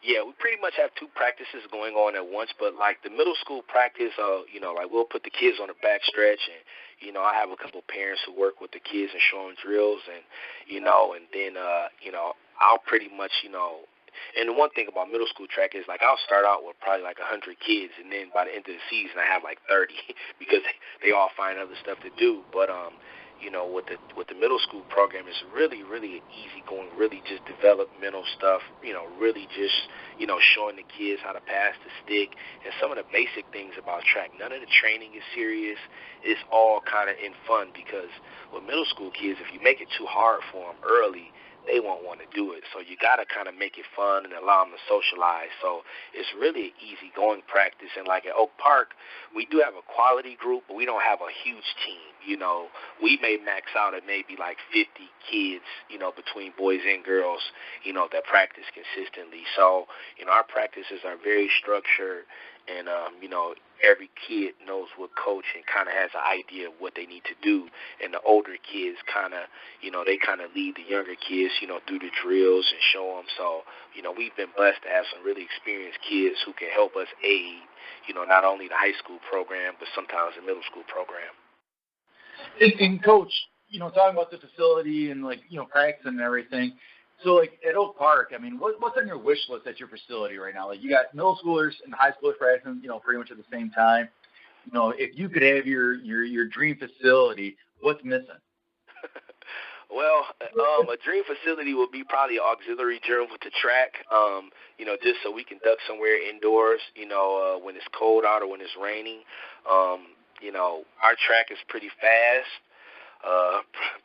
Yeah, we pretty much have 2 practices going on at once, but like the middle school practice, like we'll put the kids on the back stretch, and I have a couple of parents who work with the kids and show them drills, and and then I'll pretty much and the one thing about middle school track is, like, I'll start out with probably like 100 kids, and then by the end of the season I have like 30 because they all find other stuff to do. But with the middle school program, it's really, really easy going, really just developmental stuff, really just, showing the kids how to pass the stick and some of the basic things about track. None of the training is serious. It's all kind of in fun, because with middle school kids, if you make it too hard for them early, they won't want to do it. So you got to kind of make it fun and allow them to socialize. So it's really an easy-going practice. And like at Oak Park, we do have a quality group, but we don't have a huge team. We may max out at maybe like 50 kids, between boys and girls, that practice consistently. So, our practices are very structured, and, every kid knows what coach and kind of has an idea of what they need to do. And the older kids kind of, they kind of lead the younger kids, through the drills and show them. So, we've been blessed to have some really experienced kids who can help us aid, not only the high school program, but sometimes the middle school program. And Coach, talking about the facility and, like, practice and everything, so, like, at Oak Park, I mean, what's on your wish list at your facility right now? Like, you got middle schoolers and high schoolers practicing, pretty much at the same time. If you could have your dream facility, what's missing? Well, a dream facility would be probably an auxiliary gym with the track, just so we can duck somewhere indoors, when it's cold out or when it's raining. Our track is pretty fast.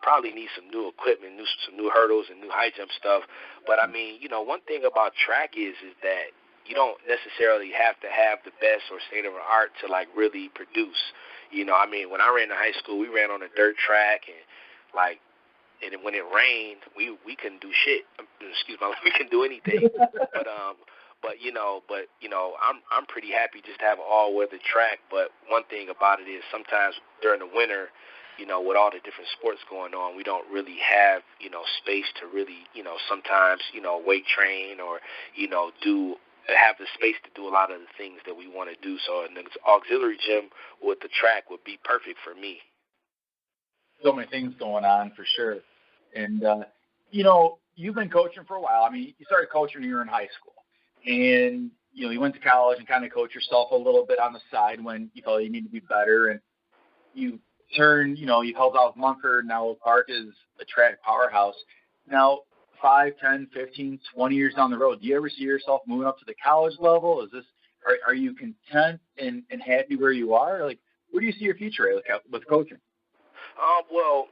Probably need some new equipment, some new hurdles and new high jump stuff. But I mean, one thing about track is that you don't necessarily have to have the best or state of the art to, like, really produce. I mean, when I ran in high school, we ran on a dirt track, and when it rained, we couldn't do shit. Excuse me, we couldn't do anything. But I'm pretty happy just to have an all-weather track. But one thing about it is sometimes during the winter, with all the different sports going on, we don't really have, space to really, sometimes, weight train or, have the space to do a lot of the things that we want to do. So an auxiliary gym with the track would be perfect for me. So many things going on, for sure. And, you've been coaching for a while. I mean, you started coaching when you were in high school. And, you went to college and kind of coached yourself a little bit on the side when you felt you need to be better. And you turned, you held out with Munford. Now Oak Park is a track powerhouse. Now, 5, 10, 15, 20 years down the road, do you ever see yourself moving up to the college level? Are you content and happy where you are? Like, where do you see your future with coaching? Well,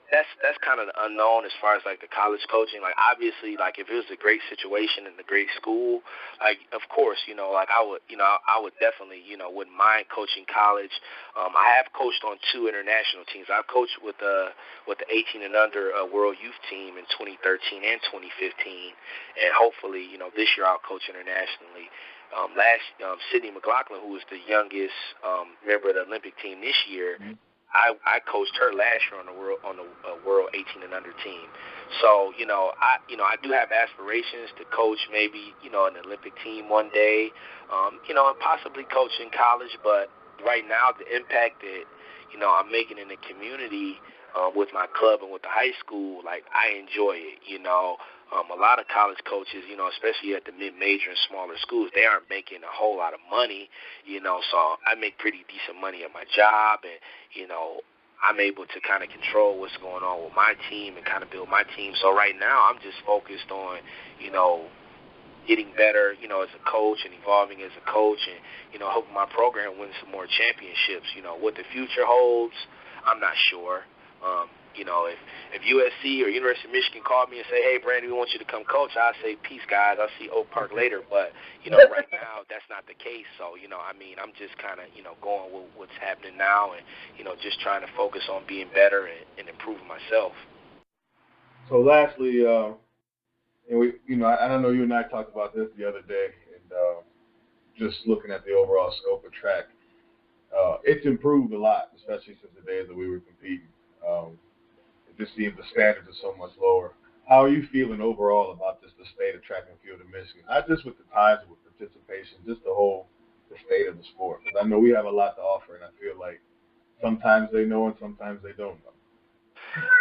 that's kind of the unknown as far as, like, the college coaching. Like, obviously, like, if it was a great situation in a great school, like, of course, like, I would definitely, wouldn't mind coaching college. I have coached on 2 international teams. I've coached with the 18 and under World Youth Team in 2013 and 2015, and hopefully, this year I'll coach internationally. Sydney McLaughlin, who was the youngest member of the Olympic team this year, I coached her last year on the World 18 and under team. So, I do have aspirations to coach maybe, an Olympic team one day, and possibly coach in college. But right now, the impact that, I'm making in the community with my club and with the high school, like, I enjoy it, A lot of college coaches, especially at the mid-major and smaller schools, they aren't making a whole lot of money, so I make pretty decent money at my job, and, I'm able to kind of control what's going on with my team and kind of build my team. So right now I'm just focused on, getting better, you know, as a coach and evolving as a coach and, you know, hoping my program wins some more championships. You know, what the future holds, I'm not sure. You know, if USC or University of Michigan called me and say, hey, Brandon, we want you to come coach, I'd say, peace, guys. I'll see Oak Park later. But, you know, right now that's not the case. So, you know, I mean, I'm just kind of, you know, going with what's happening now and, you know, just trying to focus on being better and improving myself. So lastly, and we, you know, I don't know, you and I talked about this the other day, and just looking at the overall scope of track, it's improved a lot, especially since the days that we were competing. It just seems the standards are so much lower. How are you feeling overall about just the state of track and field in Michigan? Not just with the times, with participation, just the state of the sport. Because I know we have a lot to offer, and I feel like sometimes they know and sometimes they don't know.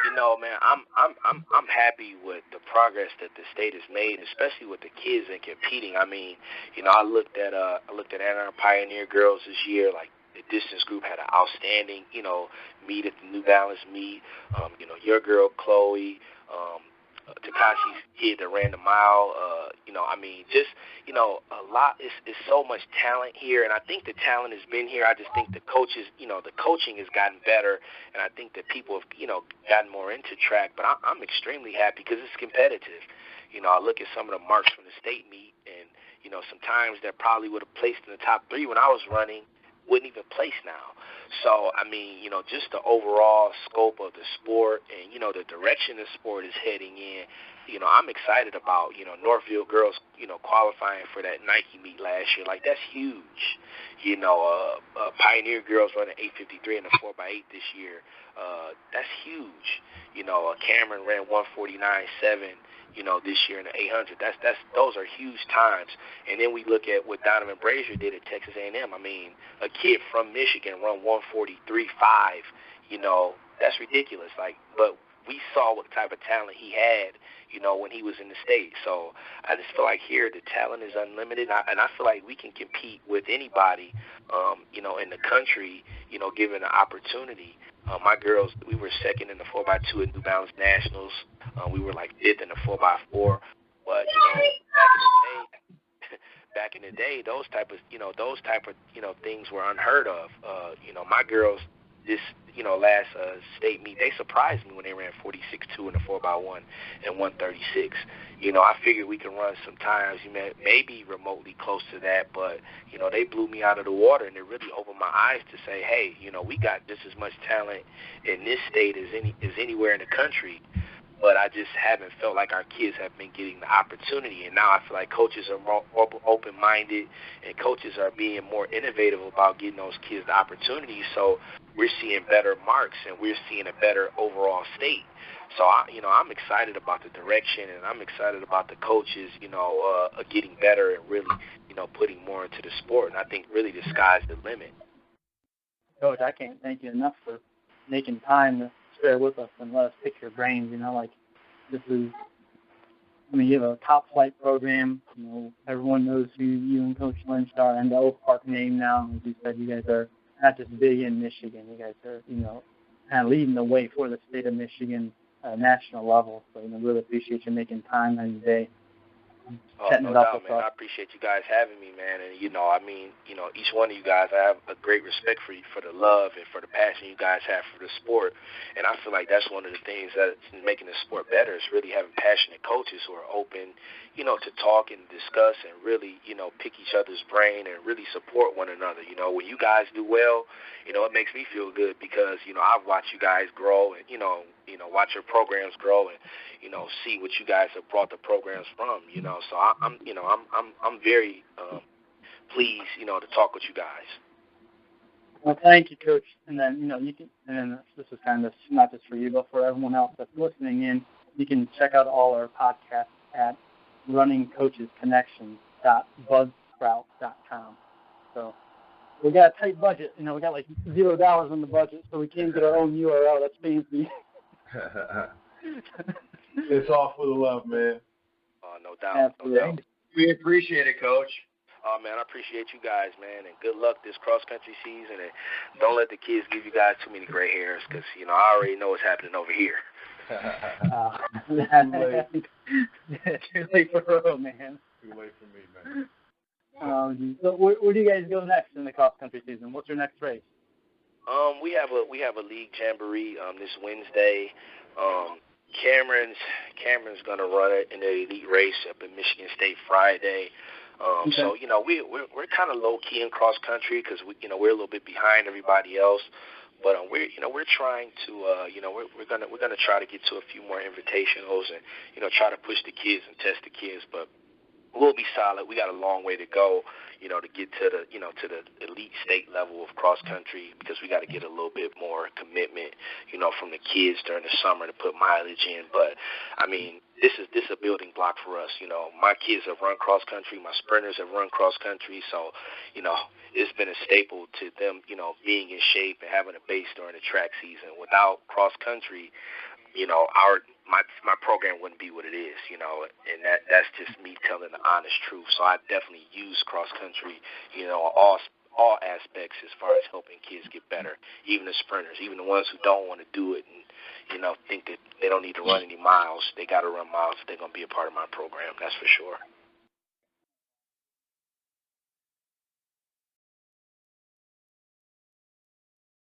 You know, man, I'm happy with the progress that the state has made, especially with the kids and competing. I mean, you know, I looked at Anna Pioneer girls this year. Like the distance group had an outstanding, you know, meet at the New Balance meet. You know, your girl Chloe, Takashi's kid that ran the mile. You know, I mean, just, you know, a lot. It's so much talent here, and I think the talent has been here. I just think the coaches, you know, the coaching has gotten better, and I think that people have, you know, gotten more into track. But I'm extremely happy because it's competitive. You know, I look at some of the marks from the state meet, and, you know, sometimes that probably would have placed in the top 3 when I was running, wouldn't even place now. So, I mean, you know, just the overall scope of the sport and, you know, the direction the sport is heading in, you know, I'm excited about, you know, Northville girls, you know, qualifying for that Nike meet last year. Like, that's huge. You know, Pioneer girls running 8:53 in the 4x8 this year. That's huge. You know, Cameron ran 1:49.7. You know, this year in the 800. Those are huge times. And then we look at what Donovan Brazier did at Texas A&M. I mean, a kid from Michigan run 1:43.5. You know, that's ridiculous. Like, but we saw what type of talent he had, you know, when he was in the state. So I just feel like here the talent is unlimited, and I feel like we can compete with anybody, you know, in the country, you know, given the opportunity. My girls, we were second in the 4x2 at New Balance Nationals. We were like 5th in the 4x4. But, you know, back in the day, those type of things were unheard of. You know, my girls, this, you know, last state meet, they surprised me when they ran 46.2 in the 4x1 and 1:36. You know, I figured we can run sometimes, you know, maybe remotely close to that, but, you know, they blew me out of the water, and it really opened my eyes to say, hey, you know, we got just as much talent in this state as anywhere in the country. But I just haven't felt like our kids have been getting the opportunity. And now I feel like coaches are more open-minded, and coaches are being more innovative about getting those kids the opportunity. So we're seeing better marks, and we're seeing a better overall state. So, I'm excited about the direction, and I'm excited about the coaches, you know, getting better and really, you know, putting more into the sport. And I think really the sky's the limit. Coach, I can't thank you enough for making time to share with us and let us pick your brains. You know, like, this is, I mean, you have a top flight program. You know, everyone knows who you and Coach Lynch are, and the Oak Park name now. As you said, you guys are not just big in Michigan. You guys are, you know, kind of leading the way for the state of Michigan national level. So, you know, really appreciate you making time every day. No doubt, man. I appreciate you guys having me, man. And, you know, I mean, you know, each one of you guys, I have a great respect for you, for the love and for the passion you guys have for the sport. And I feel like that's one of the things that's making the sport better, is really having passionate coaches who are open, you know, to talk and discuss and really, you know, pick each other's brain and really support one another. You know, when you guys do well, you know, it makes me feel good because, you know, I've watched you guys grow and, you know, watch your programs grow and, you know, see what you guys have brought the programs from, you know. So I'm very pleased, you know, to talk with you guys. Well, thank you, Coach. And then, you know, you can, and then this is kind of not just for you, but for everyone else that's listening in, you can check out all our podcasts at runningcoachesconnections.buzzsprout.com. So we got a tight budget. You know, we got like $0 in the budget, so we can't get our own URL. That's fancy. It's all for the love, man. No doubt. Absolutely. No doubt. We appreciate it, Coach. Oh, man, I appreciate you guys, man, and good luck this cross-country season. And don't let the kids give you guys too many gray hairs because, you know, I already know what's happening over here. Too late for real, man. Too late for me, man. So where do you guys go next in the cross country season? What's your next race? We have a league jamboree this Wednesday. Cameron's gonna run it in the elite race up in Michigan State Friday. Okay. So we're kind of low key in cross country because we're a little bit behind everybody else. But we're trying to we're gonna try to get to a few more invitationals and try to push the kids and test the kids. But we'll be solid. We got a long way to go, to get to the to the elite state level of cross country because we got to get a little bit more commitment, from the kids during the summer to put mileage in. But I mean, this is a building block for us. My kids have run cross country, my sprinters have run cross country, so it's been a staple to them, being in shape and having a base during the track season. Without cross country, my program wouldn't be what it is, and that's just me telling the honest truth. So I definitely use cross country, all aspects as far as helping kids get better, even the sprinters, even the ones who don't want to do it and think that they don't need to run any miles. They got to run miles if they're going to be a part of my program. That's for sure.